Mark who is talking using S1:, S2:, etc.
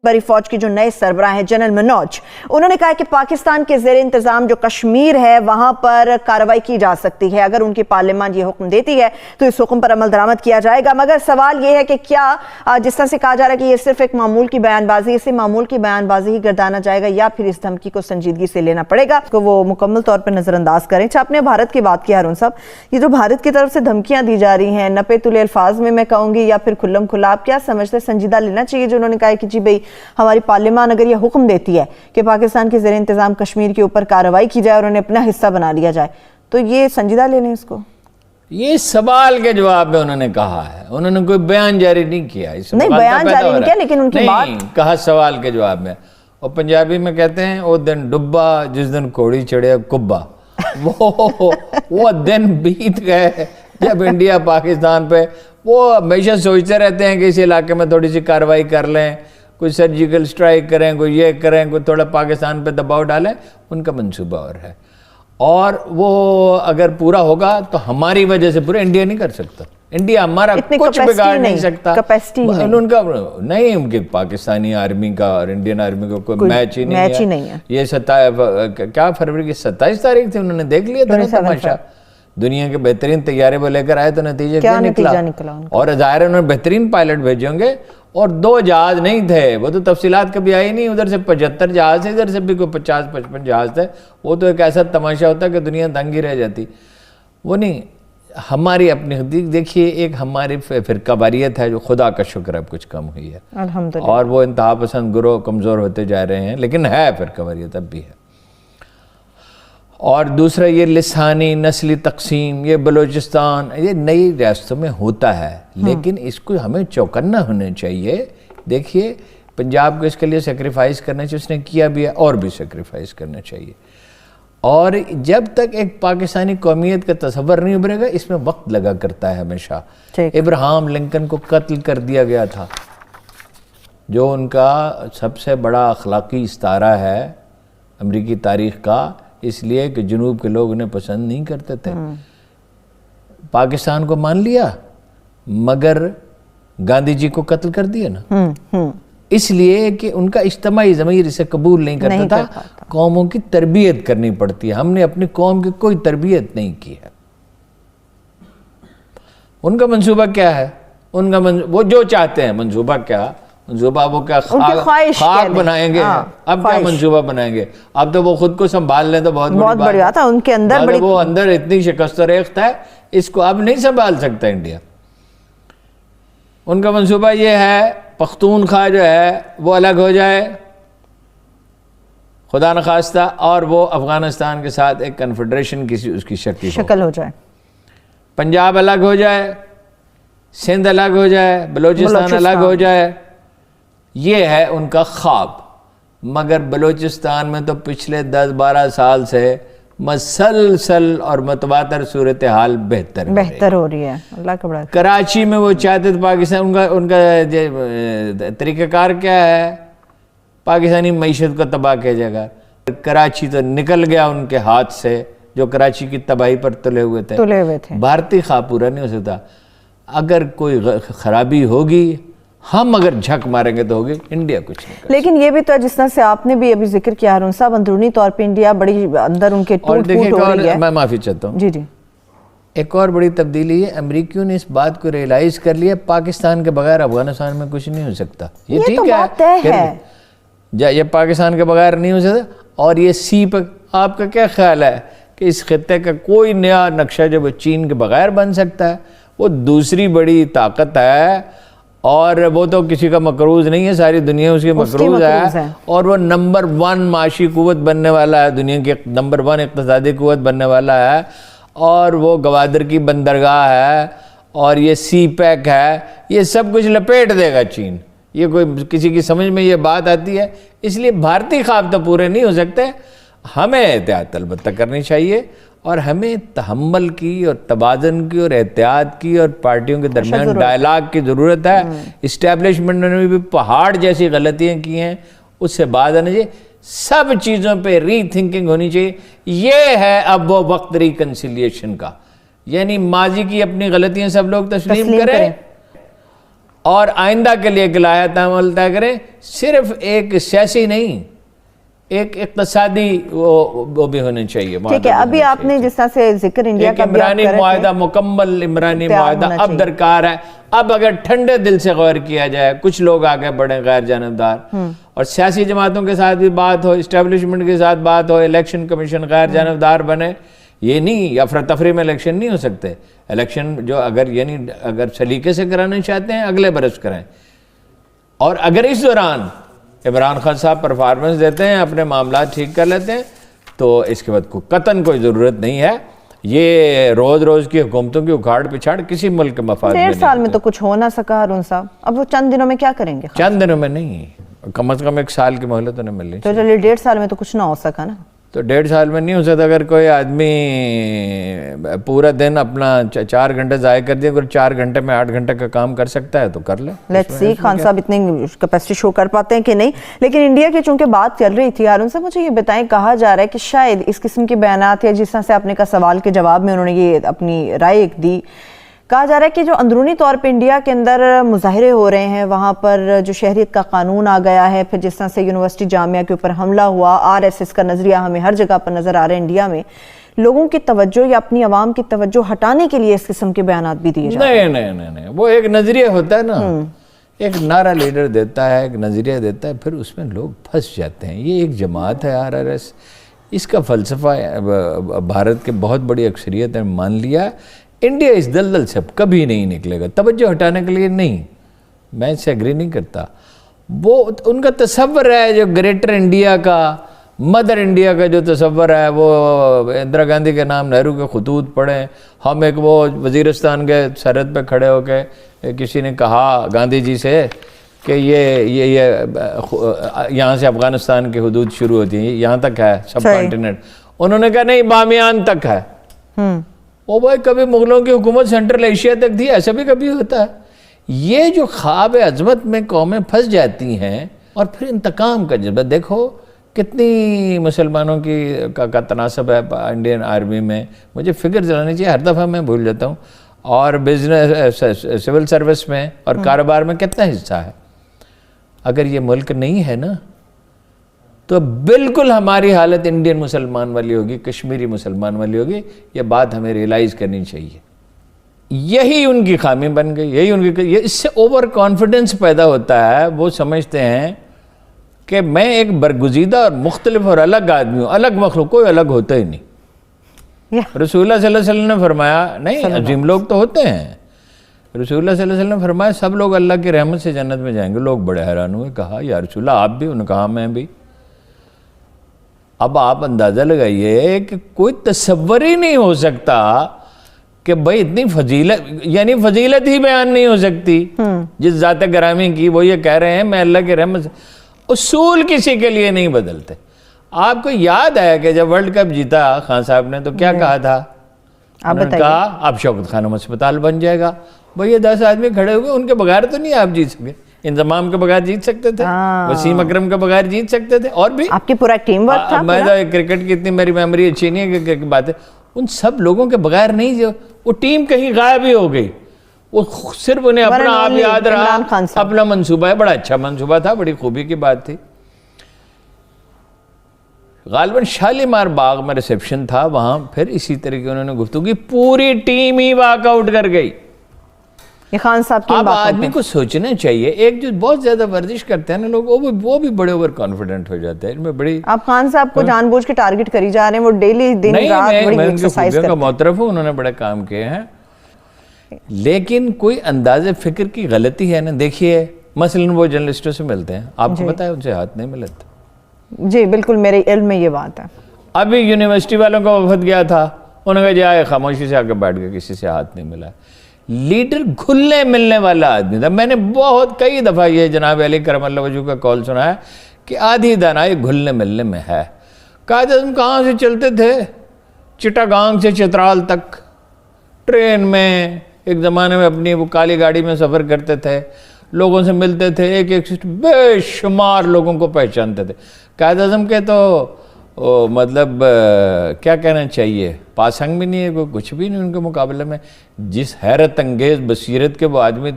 S1: بری فوج کے جو نئے سربراہ ہیں جنرل منوج، انہوں نے کہا کہ پاکستان کے زیر انتظام جو کشمیر ہے وہاں پر کارروائی کی جا سکتی ہے، اگر ان کی پارلیمان یہ حکم دیتی ہے تو اس حکم پر عمل درآمد کیا جائے گا۔ مگر سوال یہ ہے کہ کیا جس طرح سے کہا جا رہا ہے کہ یہ صرف ایک معمول کی بیان بازی، اسے معمول کی بیان بازی ہی گردانا جائے گا یا پھر اس دھمکی کو سنجیدگی سے لینا پڑے گا کو وہ مکمل طور پر نظر انداز کریں۔ آپ نے بھارت کی بات کی ہارون صاحب، یہ جو بھارت کی طرف سے دھمکیاں دی جا رہی ہیں نپے تلے الفاظ میں کہوں گی یا پھر کھلم کھلا، آپ کیا سمجھتے سنجیدہ لینا چاہیے جو انہوں نے کہا کہ جی بھئی ہماری پارلیمان اگر یہ حکم دیتی ہے کہ پاکستان کے زیر انتظام کشمیر کے اوپر کارروائی کی جائے اور انہیں اپنا حصہ بنا لیا جائے تو یہ سنجیدہ لے لیں اس کو؟
S2: یہ سوال کے جواب میں انہوں نے کہا ہے، انہوں نے کوئی بیان جاری نہیں کیا، نہیں
S1: بیان جاری نہیں کیا لیکن ان کی بات
S2: کہا سوال کے جواب میں۔ اور پنجابی میں کہتے ہیں وہ دن ڈبا جس دن کوڑی چڑھے کبا، وہ دن بیت گئے جب انڈیا پاکستان پہ وہ ہمیشہ سوچتے رہتے ہیں کہ اس علاقے میں تھوڑی سی کارروائی کر لیں، کوئی سرجیکل سٹرائک کریں، کوئی یہ کریں، کوئی تھوڑا پاکستان پہ دباؤ ڈالیں، ان کا منصوبہ اور ہے۔ اور وہ اگر پورا ہوگا تو ہماری وجہ سے پورا انڈیا نہیں کر سکتا، انڈیا ہمارا کچھ بگاڑ نہیں سکتا، ان کا نہیں، ان کے پاکستانی آرمی کا اور انڈین آرمی کا کوئی میچ ہی نہیں ہے۔ یہ کیا فروری کی 27 تاریخ تھی، انہوں نے دیکھ لیا تھا تماشا، دنیا کے بہترین طیارے وہ لے کر آئے تو نتیجہ کیا نکلا، اور ظاہر انہوں نے بہترین پائلٹ بھیجے ہوں گے، اور 2 جہاز نہیں تھے، وہ تو تفصیلات کبھی آئی نہیں، ادھر سے 75 جہاز تھے، ادھر سے بھی کوئی 50-55 جہاز تھے، وہ تو ایک ایسا تماشا ہوتا کہ دنیا دنگ ہی رہ جاتی۔ وہ نہیں، ہماری اپنی دیکھیے ایک ہماری فرقہ واریت ہے جو خدا کا شکر اب کچھ کم ہوئی ہے الحمدللہ، اور وہ انتہا پسند گروہ کمزور ہوتے جا رہے ہیں، لیکن ہے فرقہ واریت اب بھی ہے۔ اور دوسرا یہ لسانی نسلی تقسیم، یہ بلوچستان یہ نئی ریاستوں میں ہوتا ہے، لیکن اس کو ہمیں چوکنا ہونا چاہیے۔ دیکھیے پنجاب کو اس کے لیے سیکریفائز کرنا چاہیے، اس نے کیا بھی ہے اور بھی سیکریفائز کرنا چاہیے، اور جب تک ایک پاکستانی قومیت کا تصور نہیں ابھرے گا، اس میں وقت لگا کرتا ہے ہمیشہ۔ ابراہم لنکن کو قتل کر دیا گیا تھا، جو ان کا سب سے بڑا اخلاقی استعارہ ہے امریکی تاریخ کا، اس لیے کہ جنوب کے لوگ انہیں پسند نہیں کرتے تھے، پاکستان کو مان لیا مگر گاندھی جی کو قتل کر دیا نا، اس لیے کہ ان کا اجتماعی ضمیر اسے قبول نہیں کرتا تھا۔ قوموں کی تربیت کرنی پڑتی ہے، ہم نے اپنی قوم کی کوئی تربیت نہیں کی ہے۔ ان کا منصوبہ کیا ہے؟ ان کا وہ جو چاہتے ہیں، منصوبہ کیا؟ منصوبہ وہ کیا خاک بنائیں گے، اب کیا منصوبہ بنائیں گے؟ اب تو وہ خود کو سنبھال لیں تو بہت بڑی بات ہے،
S1: ان کے اندر
S2: وہ اندر اتنی شکست و ریخت ہے، اس کو اب نہیں سنبھال سکتا انڈیا۔ ان کا منصوبہ یہ ہے پختونخوا جو ہے وہ الگ ہو جائے خدا نخواستہ، اور وہ افغانستان کے ساتھ ایک کنفیڈریشن کسی اس کی شکل ہو جائے، پنجاب الگ ہو جائے، سندھ الگ ہو جائے، بلوچستان الگ ہو جائے، یہ ہے ان کا خواب۔ مگر بلوچستان میں تو پچھلے 10-12 سال سے مسلسل اور متواتر صورتحال بہتر ہو رہی ہے، اللہ کا بڑا۔ کراچی میں وہ چاہتے تھے پاکستان، ان کا طریقہ کار کیا ہے؟ پاکستانی معیشت کو تباہ کیا جائے گا۔ کراچی تو نکل گیا ان کے ہاتھ سے، جو کراچی کی تباہی پر تلے ہوئے تھے۔ بھارتی خواب پورا نہیں ہو سکتا۔ اگر کوئی خرابی ہوگی، ہم اگر جھک ماریں گے تو ہوگی، انڈیا کچھ نہیں کرے۔
S1: لیکن یہ بھی تو جس طرح سے آپ نے بھی ابھی ذکر کیا ہارون صاحب، اندرونی طور پہ انڈیا بڑی اندر ان کے ٹوٹ پھوٹ ہو رہی ہے۔
S2: میں معافی چاہتا ہوں،
S1: جی
S2: ایک اور بڑی تبدیلی ہے، امریکیوں نے اس بات کو ریئلائز کر لیا پاکستان کے بغیر افغانستان میں کچھ نہیں ہو سکتا۔ یہ ٹھیک ہے، یہ پاکستان کے بغیر نہیں ہو سکتا۔ اور یہ سی پر آپ کا کیا خیال ہے کہ اس خطے کا کوئی نیا نقشہ جو وہ چین کے بغیر بن سکتا ہے؟ وہ دوسری بڑی طاقت ہے، اور وہ تو کسی کا مقروض نہیں ہے، ساری دنیا اس کی مقروض ہے، اور وہ نمبر 1 معاشی قوت بننے والا ہے، دنیا کی نمبر 1 اقتصادی قوت بننے والا ہے، اور وہ گوادر کی بندرگاہ ہے، اور یہ سی پیک ہے، یہ سب کچھ لپیٹ دے گا چین۔ یہ کوئی کسی کی سمجھ میں یہ بات آتی ہے؟ اس لیے بھارتی خواب تو پورے نہیں ہو سکتے، ہمیں احتیاط البتہ کرنی چاہیے، اور ہمیں تحمل کی اور توازن کی اور احتیاط کی اور پارٹیوں کے درمیان ڈائلاگ کی ضرورت ہے۔ اسٹیبلشمنٹ نے بھی پہاڑ جیسی غلطیاں کی ہیں، اس سے بعد آنا چاہیے، سب چیزوں پہ ری تھنکنگ ہونی چاہیے۔ یہ ہے اب وہ وقت ریکنسیلیشن کا، یعنی ماضی کی اپنی غلطیاں سب لوگ تسلیم کریں اور آئندہ کے لیے قلایت عمل طے کریں، صرف ایک سیاسی نہیں، ایک اقتصادی وہ بھی ہونے چاہیے۔
S1: ٹھیک ہے، ابھی آپ نے جس طرح سے ذکر انڈیا کا بھی
S2: عمرانی معاہدہ، مکمل عمرانی معاہدہ اب درکار ہے۔ اب اگر ٹھنڈے دل سے غور کیا جائے، کچھ لوگ آگے بڑھیں غیر جانبدار، اور سیاسی جماعتوں کے ساتھ بھی بات ہو، اسٹیبلشمنٹ کے ساتھ بات ہو، الیکشن کمیشن غیر جانبدار بنے، یہ نہیں افراتفری میں الیکشن نہیں ہو سکتے۔ الیکشن جو اگر سلیقے سے کرانا چاہتے ہیں اگلے برس کریں، اور اگر اس دوران عمران خان صاحب پرفارمنس دیتے ہیں، اپنے معاملات ٹھیک کر لیتے ہیں، تو اس کے بعد قطعاً کوئی ضرورت نہیں ہے یہ روز روز کی حکومتوں کی اکھاڑ پچھاڑ کسی ملک کے مفاد میں۔
S1: 1.5 سال میں تو کچھ ہو نہ سکا ہارون صاحب، اب وہ چند دنوں میں کیا کریں گے؟
S2: چند دنوں میں نہیں، کم از کم 1 سال کی مہلت انہیں ملنی
S1: تو چلیے 1.5 سال میں تو کچھ نہ ہو سکا نا۔
S2: تو 1.5 سال میں نہیں ہو سکتا۔ اگر کوئی آدمی پورا دن اپنا 4 گھنٹے ضائع کر دیا، اگر 4 گھنٹے میں 8 گھنٹے کا کام کر سکتا ہے تو کر لے۔
S1: لیٹس سی خان صاحب اتنے کیپیسٹی شو کر پاتے ہیں کہ نہیں۔ لیکن انڈیا کی چونکہ بات چل رہی تھی، ہارون صاحب مجھے یہ بتائیں، کہا جا رہا ہے کہ شاید اس قسم کے بیانات یا جس طرح سے آپ نے کا سوال کے جواب میں انہوں نے یہ اپنی رائے دی، کہا جا رہا ہے کہ جو اندرونی طور پہ انڈیا کے اندر مظاہرے ہو رہے ہیں، وہاں پر جو شہریت کا قانون آ گیا ہے، پھر جس طرح سے یونیورسٹی جامعہ کے اوپر حملہ ہوا، RSS کا نظریہ ہمیں ہر جگہ پر نظر آ رہا ہے انڈیا میں، لوگوں کی توجہ یا اپنی عوام کی توجہ ہٹانے کے لیے اس قسم کے بیانات بھی دیے جاتے ہیں۔
S2: نہیں، وہ ایک نظریہ ہوتا ہے نا، ایک نعرہ لیڈر دیتا ہے، ایک نظریہ دیتا ہے، پھر اس میں لوگ پھنس جاتے ہیں۔ یہ ایک جماعت ہے RSS، اس کا فلسفہ بھارت کے بہت بڑی اکثریت نے مان لیا ہے۔ انڈیا اس دلدل سے کبھی نہیں نکلے گا، توجہ ہٹانے کے لیے نہیں، میں اس سے ایگری نہیں کرتا۔ وہ ان کا تصور ہے جو گریٹر انڈیا کا، مدر انڈیا کا جو تصور ہے، وہ اندرا گاندھی کے نام نہرو کے خطوط پڑھیں۔ ہم ایک وہ وزیرستان کے سرحد پہ کھڑے ہو کے کسی نے کہا گاندھی جی سے کہ یہ یہاں سے افغانستان کی حدود شروع ہوتی ہیں، یہاں تک ہے سب کانٹیننٹ، انہوں نے کہا نہیں بامیان تک ہے۔ وہ بھائی کبھی مغلوں کی حکومت سینٹرل ایشیا تک تھی، ایسا بھی کبھی ہوتا ہے۔ یہ جو خواب عظمت میں قومیں پھنس جاتی ہیں، اور پھر انتقام کا جذبہ دیکھو کتنی مسلمانوں کا تناسب ہے انڈین آرمی میں، مجھے فکر دلانا چاہیے، ہر دفعہ میں بھول جاتا ہوں، اور بزنس سول سروس میں اور کاروبار میں کتنا حصہ ہے۔ اگر یہ ملک نہیں ہے نا تو بالکل ہماری حالت انڈین مسلمان والی ہوگی، کشمیری مسلمان والی ہوگی۔ یہ بات ہمیں ریئلائز کرنی چاہیے۔ یہی ان کی خامی بن گئی، یہی ان کی، اس سے اوور کانفیڈنس پیدا ہوتا ہے۔ وہ سمجھتے ہیں کہ میں ایک برگزیدہ اور مختلف اور الگ آدمی ہوں، الگ مخلوق، کوئی الگ ہوتا ہی نہیں۔ رسول اللہ صلی اللہ علیہ وسلم نے فرمایا، نہیں عظیم لوگ تو ہوتے ہیں، رسول اللہ صلی اللہ علیہ وسلم نے فرمایا سب لوگ اللہ کی رحمت سے جنت میں جائیں گے۔ لوگ بڑے حیران ہوئے، کہا یا رسول اللہ آپ بھی؟ انہوں نے کہا میں بھی۔ اب آپ اندازہ لگائیے کہ کوئی تصور ہی نہیں ہو سکتا کہ بھائی اتنی فضیلت، یعنی فضیلت ہی بیان نہیں ہو سکتی جس ذات گرامی کی۔ وہ یہ کہہ رہے ہیں میں اللہ کی رحمت سے، اصول کسی کے لیے نہیں بدلتے۔ آپ کو یاد ہے کہ جب ورلڈ کپ جیتا خان صاحب نے تو کیا کہا تھا؟ انہوں نے کہا اب شوکت خانم اسپتال بن جائے گا۔ بھئی یہ 10 آدمی کھڑے ہوئے، ان کے بغیر تو نہیں آپ جیت سکے، انضمام کے بغیر جیت سکتے تھے، وسیم اکرم کے بغیر جیت سکتے تھے، اور بھی
S1: آپ کی پورا ٹیم ورک تھا۔
S2: میں کرکٹ کی اتنی میری میموری اچھی نہیں ہے کہ بات ہے، ان سب لوگوں کے بغیر نہیں، جو وہ ٹیم کہیں غائب ہی ہو گئی، وہ صرف انہیں اپنا آپ یاد رہا، اپنا منصوبہ ہے، بڑا اچھا منصوبہ تھا، بڑی خوبی کی بات تھی۔ غالباً شالیمار باغ میں ریسیپشن تھا، وہاں پھر اسی طرح کی انہوں نے گفتگو کی، پوری ٹیم ہی واک آؤٹ کر گئی۔
S1: یہ خان صاحب کی
S2: اب آدمی کو سوچنا چاہیے، ایک جو بہت زیادہ ورزش کرتے ہیں نا لوگ، وہ بھی بڑے اوور کانفیڈنٹ ہو جاتے ہیں، ان میں بڑی۔
S1: آپ خان صاحب کو جان بوجھ کے ٹارگٹ کری جا رہے ہیں، وہ ڈیلی دن رات بڑی ایکسرسائز کرتے ہیں۔
S2: میں ان کے معترف ہوں، انہوں نے بڑے کام کیے ہیں، لیکن کوئی انداز فکر کی غلطی ہے نا۔ دیکھیے مثلاً وہ جرنلسٹوں سے ملتے ہیں، آپ کو پتہ ہے ان سے ہاتھ نہیں ملتے۔
S1: جی بالکل، میرے علم میں یہ بات ہے۔
S2: ابھی یونیورسٹی والوں کا وفد گیا تھا، انہوں نے کہا جی آئے، خاموشی سے آ کے بیٹھ گئے، کسی سے ہاتھ نہیں ملا۔ لیڈر گھلنے ملنے والا آدمی تھا۔ میں نے بہت کئی دفعہ یہ جناب علی کرم اللہ وجہ کا کال سنا ہے کہ آدھی دانائی گھلنے ملنے میں ہے۔ قائد اعظم کہاں سے چلتے تھے؟ چٹاگانگ سے چترال تک ٹرین میں، ایک زمانے میں اپنی وہ کالی گاڑی میں سفر کرتے تھے، لوگوں سے ملتے تھے، ایک ایک بے شمار لوگوں کو پہچانتے تھے۔ قائد اعظم کے تو مطلب کیا کہنا چاہیے، پاسنگ بھی نہیں ہے، کوئی کچھ بھی نہیں ان کے مقابلے میں۔ جس حیرت انگیز بصیرت کے وہ آدمی